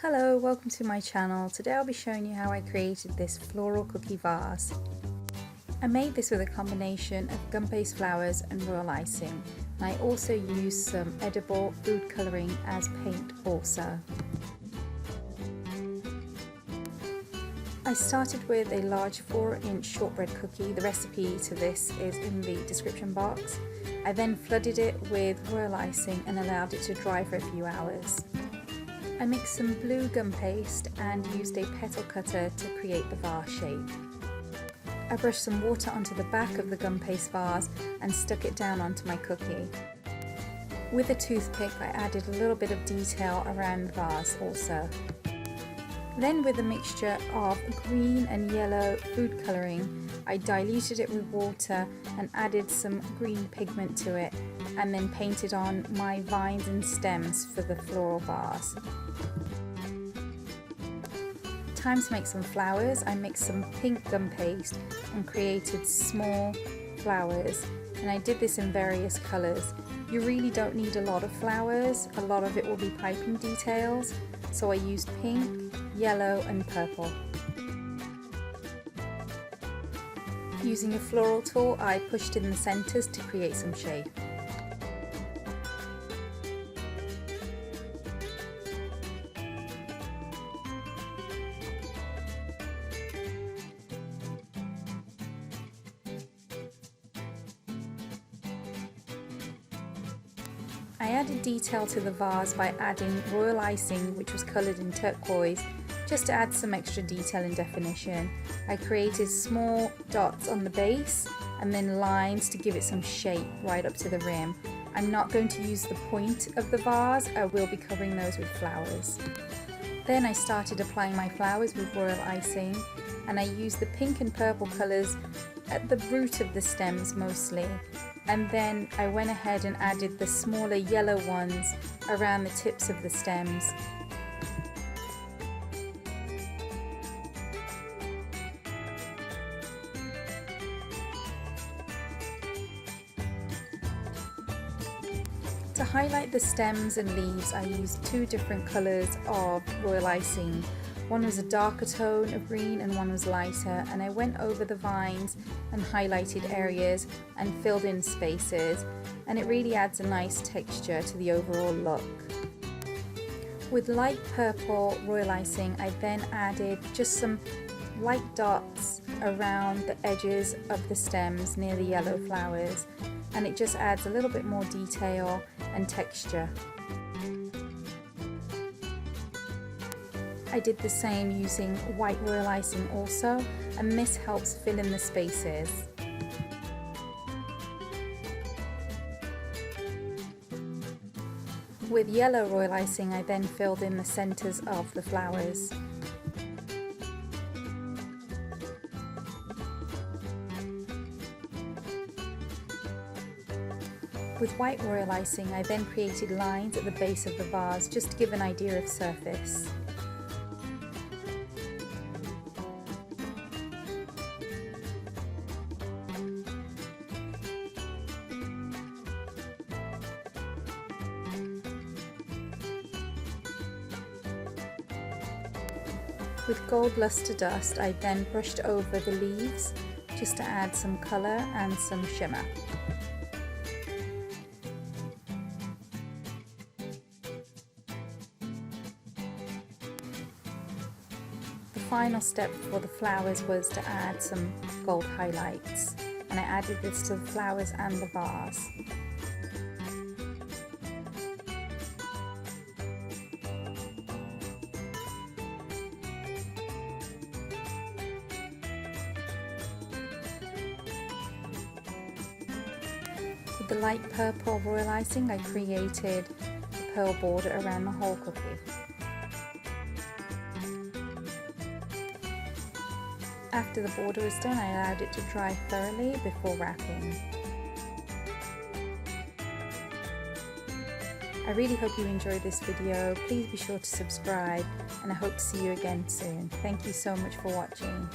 Hello, welcome to my channel. Today I'll be showing you how I created this floral cookie vase. I made this with a combination of gumpaste flowers and royal icing. And I also used some edible food colouring as paint also. I started with a large 4-inch shortbread cookie. The recipe to this is in the description box. I then flooded it with royal icing and allowed it to dry for a few hours. I mixed some blue gum paste and used a petal cutter to create the vase shape. I brushed some water onto the back of the gum paste vase and stuck it down onto my cookie. With a toothpick I added a little bit of detail around the vase also. Then with a mixture of green and yellow food colouring, I diluted it with water and added some green pigment to it, and then painted on my vines and stems for the floral vase. Time to make some flowers. I mixed some pink gum paste and created small flowers, and I did this in various colours. You really don't need a lot of flowers, a lot of it will be piping details, so I used pink, yellow and purple. Using a floral tool I pushed in the centres to create some shape. I added detail to the vase by adding royal icing, which was coloured in turquoise, just to add some extra detail and definition. I created small dots on the base and then lines to give it some shape right up to the rim. I'm not going to use the point of the vase, I will be covering those with flowers. Then I started applying my flowers with royal icing, and I used the pink and purple colours at the root of the stems mostly. And then I went ahead and added the smaller yellow ones around the tips of the stems. To highlight the stems and leaves, I used two different colours of royal icing. One was a darker tone of green and one was lighter, and I went over the vines and highlighted areas and filled in spaces, and it really adds a nice texture to the overall look. With light purple royal icing, I then added just some light dots around the edges of the stems near the yellow flowers, and it just adds a little bit more detail and texture. I did the same using white royal icing also, and this helps fill in the spaces. With yellow royal icing I then filled in the centres of the flowers. With white royal icing I then created lines at the base of the vase just to give an idea of surface. With gold luster dust I then brushed over the leaves just to add some colour and some shimmer. The final step for the flowers was to add some gold highlights, and I added this to the flowers and the vase. With the light purple royal icing I created a pearl border around the whole cookie. After the border was done I allowed it to dry thoroughly before wrapping. I really hope you enjoyed this video. Please be sure to subscribe, and I hope to see you again soon. Thank you so much for watching.